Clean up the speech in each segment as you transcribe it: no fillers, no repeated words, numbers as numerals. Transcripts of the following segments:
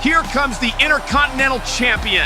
Here comes the Intercontinental Champion.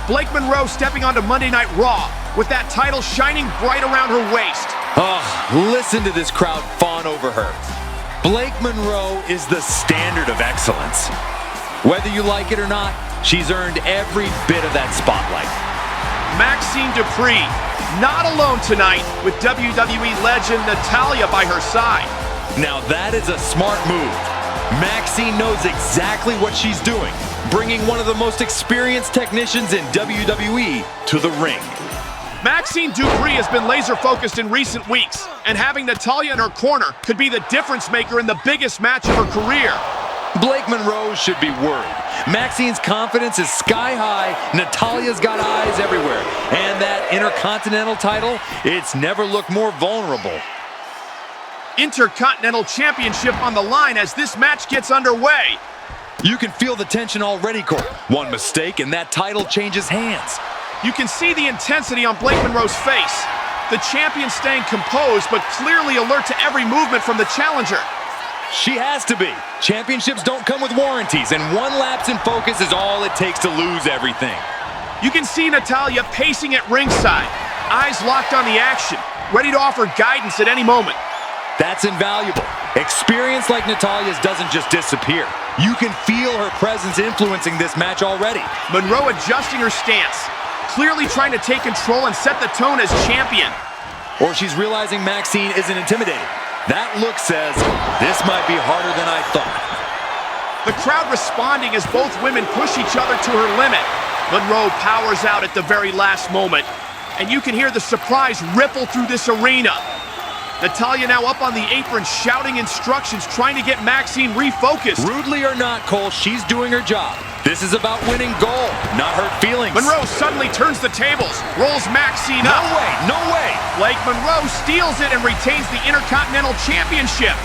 Blake Monroe stepping onto Monday Night Raw with that title shining bright around her waist. Oh, listen to this crowd fawn over her. Blake Monroe is the standard of excellence. Whether you like it or not, she's earned every bit of that spotlight. Maxxine Dupri, not alone tonight with WWE legend Natalya by her side. Now that is a smart move. Maxxine knows exactly what she's doing, bringing one of the most experienced technicians in WWE to the ring. Maxxine Dupri has been laser-focused in recent weeks, and having Natalya in her corner could be the difference maker in the biggest match of her career. Blake Monroe should be worried. Maxxine's confidence is sky high, Natalya's got eyes everywhere, and that Intercontinental title, it's never looked more vulnerable. Intercontinental Championship on the line as this match gets underway. You can feel the tension already, Cole. One mistake and that title changes hands. You can see the intensity on Blake Monroe's face. The champion staying composed but clearly alert to every movement from the challenger. She has to be. Championships don't come with warranties, and one lapse in focus is all it takes to lose everything. You can see Natalya pacing at ringside, eyes locked on the action, ready to offer guidance at any moment. That's invaluable. Experience like Natalya's doesn't just disappear. You can feel her presence influencing this match already. Monroe adjusting her stance, clearly trying to take control and set the tone as champion. Or she's realizing Maxxine isn't intimidating. That look says, this might be harder than I thought. The crowd responding as both women push each other to her limit. Monroe powers out at the very last moment, and you can hear the surprise ripple through this arena. Natalya now up on the apron shouting instructions, trying to get Maxxine refocused. Rudely or not, Cole, she's doing her job. This is about winning gold, not hurt feelings. Monroe suddenly turns the tables, rolls Maxxine up. No way, no way. Blake Monroe steals it and retains the Intercontinental Championship.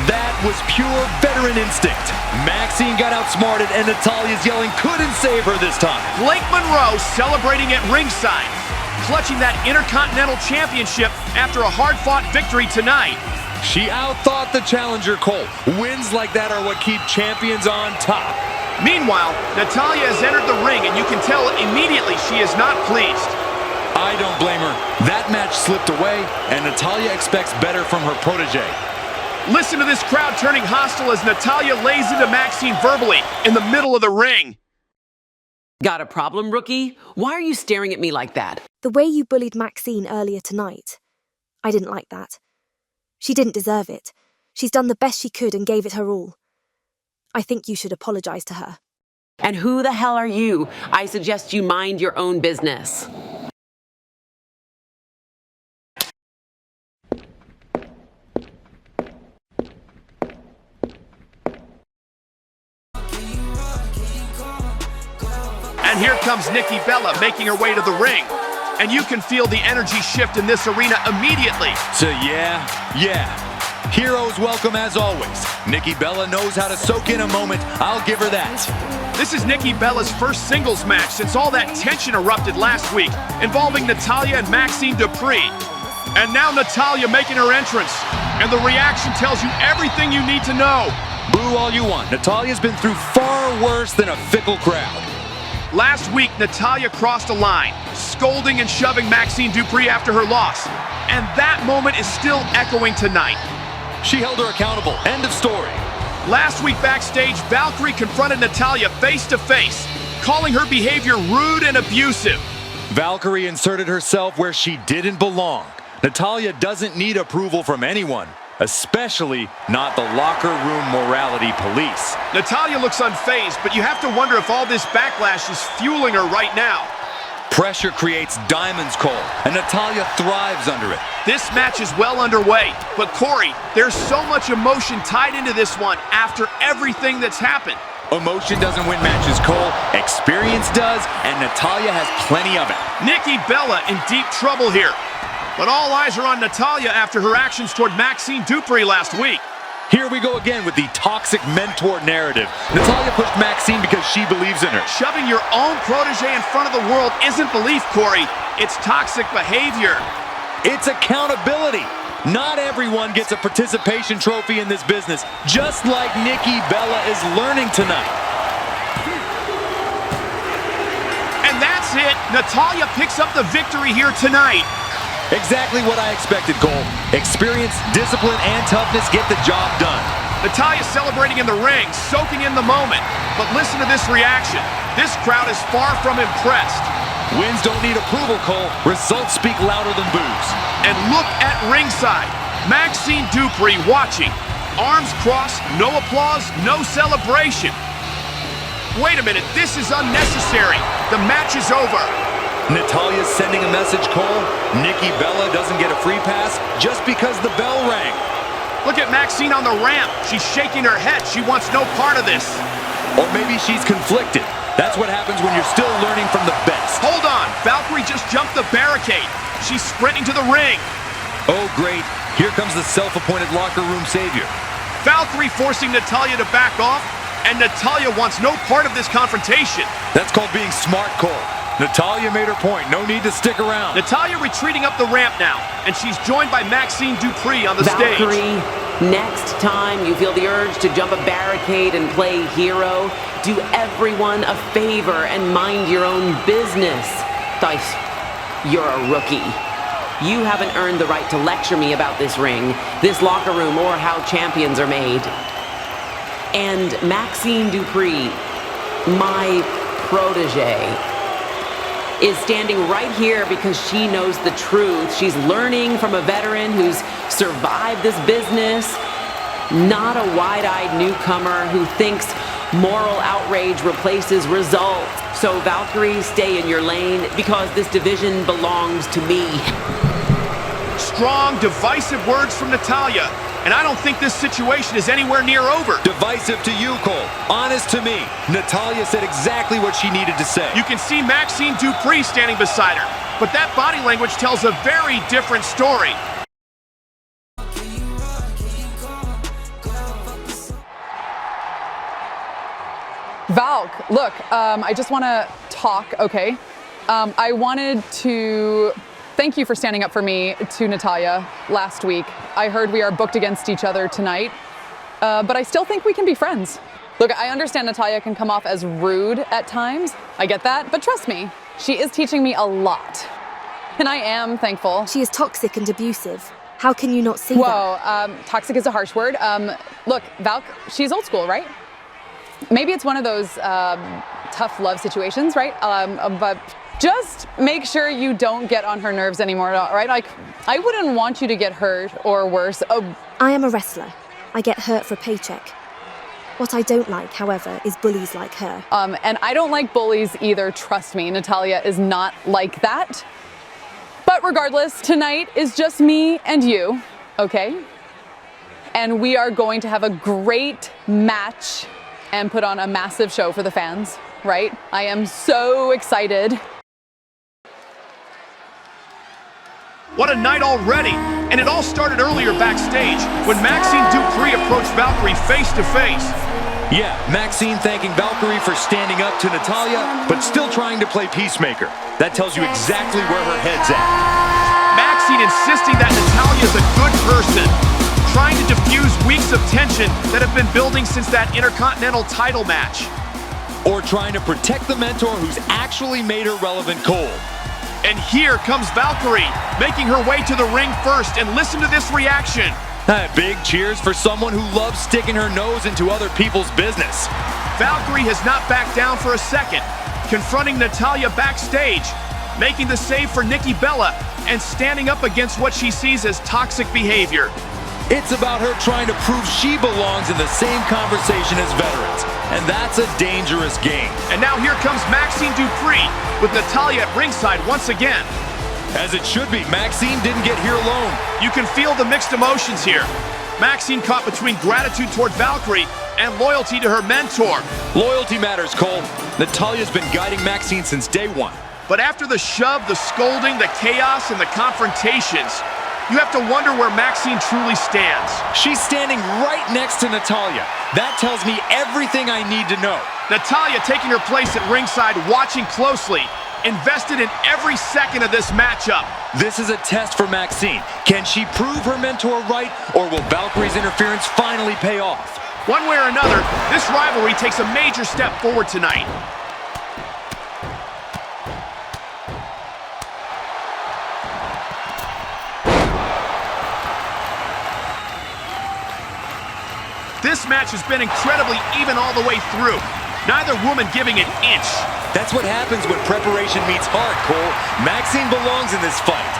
That was pure veteran instinct. Maxxine got outsmarted and Natalya's yelling couldn't save her this time. Blake Monroe celebrating at ringside, clutching that Intercontinental Championship after a hard-fought victory tonight. She outthought the challenger, Cole. Wins like that are what keep champions on top. Meanwhile, Natalya has entered the ring, and you can tell immediately she is not pleased. I don't blame her. That match slipped away, and Natalya expects better from her protege. Listen to this crowd turning hostile as Natalya lays into Maxxine verbally in the middle of the ring. Got a problem, rookie? Why are you staring at me like that? The way you bullied Maxxine earlier tonight, I didn't like that. She didn't deserve it. She's done the best she could and gave it her all. I think you should apologize to her. And who the hell are you? I suggest you mind your own business. And here comes Nikki Bella making her way to the ring. And you can feel the energy shift in this arena immediately. So yeah. Heroes welcome as always. Nikki Bella knows how to soak in a moment. I'll give her that. This is Nikki Bella's first singles match since all that tension erupted last week, involving Natalya and Maxxine Dupri. And now Natalya making her entrance. And the reaction tells you everything you need to know. Boo all you want. Natalya's been through far worse than a fickle crowd. Last week, Natalya crossed a line, scolding and shoving Maxxine Dupri after her loss. And that moment is still echoing tonight. She held her accountable. End of story. Last week backstage, Valkyrie confronted Natalya face to face, calling her behavior rude and abusive. Valkyrie inserted herself where she didn't belong. Natalya doesn't need approval from anyone, especially not the locker room morality police. Natalya looks unfazed, but you have to wonder if all this backlash is fueling her right now. Pressure creates diamonds, Cole, and Natalya thrives under it. This match is well underway, but Corey, there's so much emotion tied into this one after everything that's happened. Emotion doesn't win matches, Cole. Experience does, and Natalya has plenty of it. Nikki Bella in deep trouble here. But all eyes are on Natalya after her actions toward Maxxine Dupri last week. Here we go again with the toxic mentor narrative. Natalya pushed Maxxine because she believes in her. Shoving your own protege in front of the world isn't belief, Corey. It's toxic behavior. It's accountability. Not everyone gets a participation trophy in this business, just like Nikki Bella is learning tonight. it. Natalya picks up the victory here tonight. Exactly what I expected, Cole. Experience, discipline, and toughness get the job done. Natalya celebrating in the ring, soaking in the moment. But listen to this reaction. This crowd is far from impressed. Wins don't need approval, Cole. Results speak louder than boos. And look at ringside. Maxxine Dupri watching. Arms crossed, no applause, no celebration. Wait a minute, this is unnecessary. The match is over. Natalya's sending a message, Cole. Nikki Bella doesn't get a free pass just because the bell rang. Look at Maxxine on the ramp. She's shaking her head. She wants no part of this. Or maybe she's conflicted. That's what happens when you're still learning from the best. Hold on. Valkyrie just jumped the barricade. She's sprinting to the ring. Oh, great. Here comes the self-appointed locker room savior. Valkyrie forcing Natalya to back off, and Natalya wants no part of this confrontation. That's called being smart, Cole. Natalya made her point. No need to stick around. Natalya retreating up the ramp now, and she's joined by Maxxine Dupri on the Valkyrie, stage. next time you feel the urge to jump a barricade and play hero, do everyone a favor and mind your own business. Dice, you're a rookie. You haven't earned the right to lecture me about this ring, this locker room, or how champions are made. And Maxxine Dupri, my protege, is standing right here because she knows the truth. She's learning from a veteran who's survived this business, not a wide-eyed newcomer who thinks moral outrage replaces results. So Valkyrie, stay in your lane because this division belongs to me. Strong, divisive words from Natalya, and I don't think this situation is anywhere near over. Divisive to you, Cole. Honest to me. Natalya said exactly what she needed to say. You can see Maxxine Dupri standing beside her, but that body language tells a very different story. Valk, look, I just want to talk, okay? I wanted to thank you for standing up for me to Natalya last week. I heard we are booked against each other tonight, but I still think we can be friends. Look, I understand Natalya can come off as rude at times. I get that, but trust me, she is teaching me a lot. And I am thankful. She is toxic and abusive. How can you not see that? Whoa, toxic is a harsh word. Look, Valk, she's old school, right? Maybe it's one of those tough love situations, right? But just make sure you don't get on her nerves anymore, right? Like, I wouldn't want you to get hurt or worse. I am a wrestler. I get hurt for a paycheck. What I don't like, however, is bullies like her. And I don't like bullies either, trust me. Natalya is not like that. But regardless, tonight is just me and you, okay? And we are going to have a great match and put on a massive show for the fans, right? I am so excited. What a night already! And it all started earlier backstage when Maxxine Dupri approached Valkyrie face to face. Yeah, Maxxine thanking Valkyrie for standing up to Natalya, but still trying to play peacemaker. That tells you exactly where her head's at. Maxxine insisting that Natalya is a good person, trying to diffuse weeks of tension that have been building since that Intercontinental title match. Or trying to protect the mentor who's actually made her relevant, Cole. And here comes Valkyrie, making her way to the ring first, and listen to this reaction. Big cheers for someone who loves sticking her nose into other people's business. Valkyrie has not backed down for a second, confronting Natalya backstage, making the save for Nikki Bella, and standing up against what she sees as toxic behavior. It's about her trying to prove she belongs in the same conversation as veterans, and that's a dangerous game. And now here comes Maxxine Dupri with Natalya at ringside once again. As it should be, Maxxine didn't get here alone. You can feel the mixed emotions here. Maxxine caught between gratitude toward Valkyrie and loyalty to her mentor. Loyalty matters, Cole. Natalya's been guiding Maxxine since day one. But after the shove, the scolding, the chaos, and the confrontations, you have to wonder where Maxxine truly stands. She's standing right next to Natalya. That tells me everything I need to know. Natalya taking her place at ringside, watching closely, invested in every second of this matchup. This is a test for Maxxine. Can she prove her mentor right, or will Valkyrie's interference finally pay off? One way or another, this rivalry takes a major step forward tonight. This match has been incredibly even all the way through. Neither woman giving an inch. That's what happens when preparation meets heart, Cole. Maxxine belongs in this fight.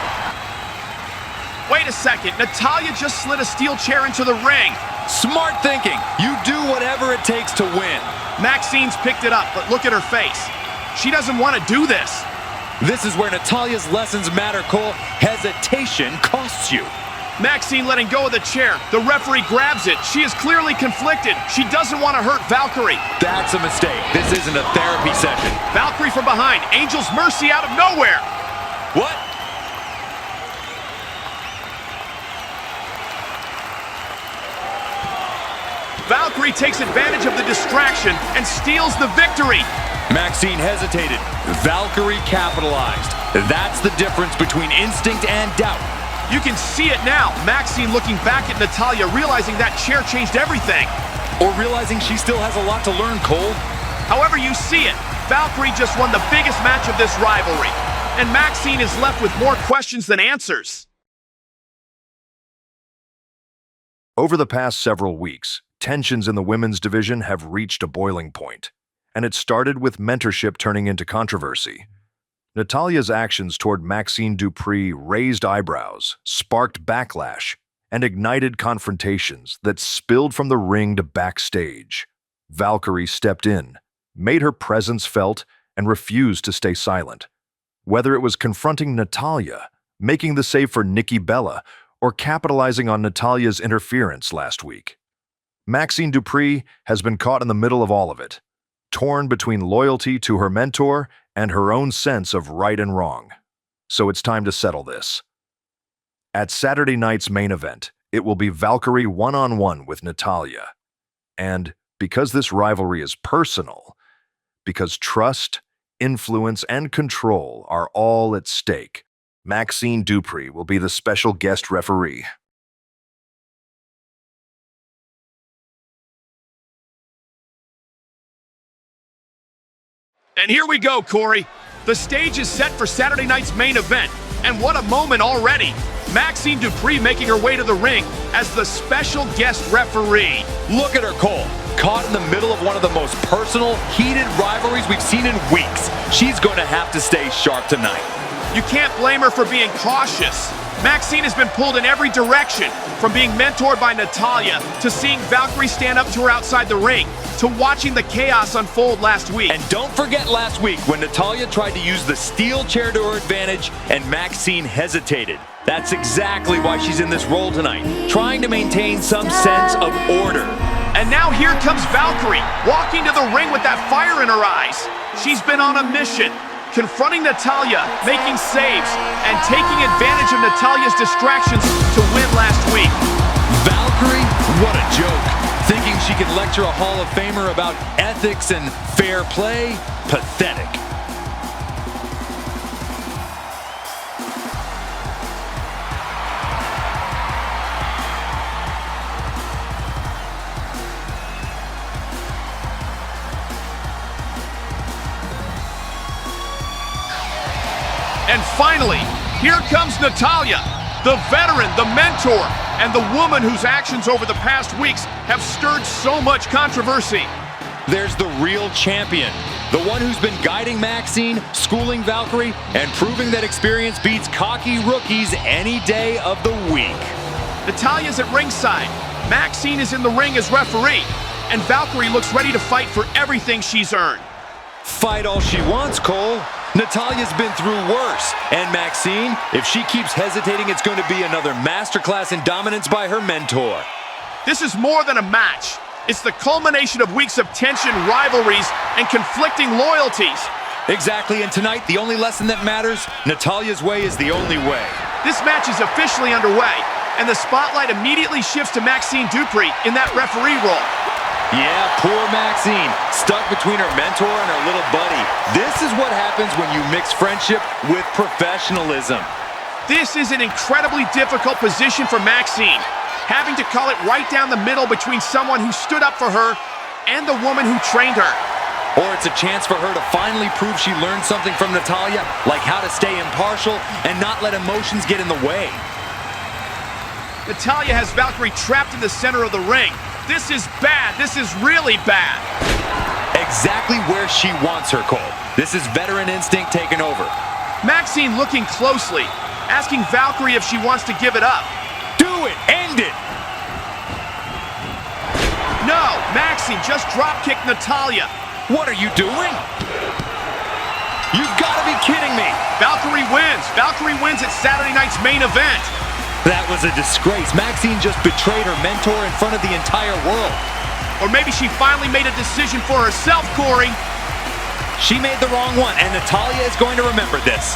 Wait a second, Natalya just slid a steel chair into the ring. Smart thinking. You do whatever it takes to win. Maxxine's picked it up, but look at her face. She doesn't want to do this. This is where Natalya's lessons matter, Cole. Hesitation costs you. Maxxine letting go of the chair. The referee grabs it. She is clearly conflicted. She doesn't want to hurt Valkyrie. That's a mistake. This isn't a therapy session. Valkyrie from behind. Angel's Mercy out of nowhere. What? Valkyrie takes advantage of the distraction and steals the victory. Maxxine hesitated. Valkyrie capitalized. That's the difference between instinct and doubt. You can see it now. Maxxine looking back at Natalya, realizing that chair changed everything. Or realizing she still has a lot to learn, Cole. However you see it, Valkyrie just won the biggest match of this rivalry. And Maxxine is left with more questions than answers. Over the past several weeks, tensions in the women's division have reached a boiling point, and it started with mentorship turning into controversy. Natalya's actions toward Maxxine Dupri raised eyebrows, sparked backlash, and ignited confrontations that spilled from the ring to backstage. Valkyrie stepped in, made her presence felt, and refused to stay silent. Whether it was confronting Natalya, making the save for Nikki Bella, or capitalizing on Natalya's interference last week. Maxxine Dupri has been caught in the middle of all of it, torn between loyalty to her mentor and her own sense of right and wrong. So it's time to settle this. At Saturday night's main event, it will be Valkyrie one-on-one with Natalya. And because this rivalry is personal, because trust, influence, and control are all at stake, Maxxine Dupri will be the special guest referee. And here we go, Corey. The stage is set for Saturday night's main event. And what a moment already. Maxxine Dupri making her way to the ring as the special guest referee. Look at her, Cole. Caught in the middle of one of the most personal, heated rivalries we've seen in weeks. She's going to have to stay sharp tonight. You can't blame her for being cautious. Maxxine has been pulled in every direction, from being mentored by Natalya, to seeing Valkyrie stand up to her outside the ring, to watching the chaos unfold last week. And don't forget last week when Natalya tried to use the steel chair to her advantage and Maxxine hesitated. That's exactly why she's in this role tonight, trying to maintain some sense of order. And now here comes Valkyrie, walking to the ring with that fire in her eyes. She's been on a mission, confronting Natalya, making saves, and taking advantage of Natalya's distractions to win last week. Valkyrie, what a joke. Thinking she can lecture a Hall of Famer about ethics and fair play? Pathetic. And finally, here comes Natalya, the veteran, the mentor, and the woman whose actions over the past weeks have stirred so much controversy. There's the real champion, the one who's been guiding Maxxine, schooling Valkyrie, and proving that experience beats cocky rookies any day of the week. Natalya's at ringside, Maxxine is in the ring as referee, and Valkyrie looks ready to fight for everything she's earned. Fight all she wants, Cole. Natalya's been through worse. And Maxxine, if she keeps hesitating, it's going to be another masterclass in dominance by her mentor. This is more than a match. It's the culmination of weeks of tension, rivalries, and conflicting loyalties. Exactly, and tonight, the only lesson that matters, Natalya's way is the only way. This match is officially underway, and the spotlight immediately shifts to Maxxine Dupri in that referee role. Yeah, poor Maxxine, stuck between her mentor and her little buddy. This is what happens when you mix friendship with professionalism. This is an incredibly difficult position for Maxxine, having to call it right down the middle between someone who stood up for her and the woman who trained her. Or it's a chance for her to finally prove she learned something from Natalya, like how to stay impartial and not let emotions get in the way. Natalya has Valkyrie trapped in the center of the ring. This is bad. This is really bad. Exactly where she wants her, Cole. This is veteran instinct taking over. Maxxine looking closely, asking Valkyrie if she wants to give it up. Do it! End it! No, Maxxine just drop-kicked Natalya. What are you doing? You've got to be kidding me! Valkyrie wins. Valkyrie wins at Saturday night's main event. That was a disgrace. Maxxine just betrayed her mentor in front of the entire world. Or maybe she finally made a decision for herself, Corey. She made the wrong one, and Natalya is going to remember this.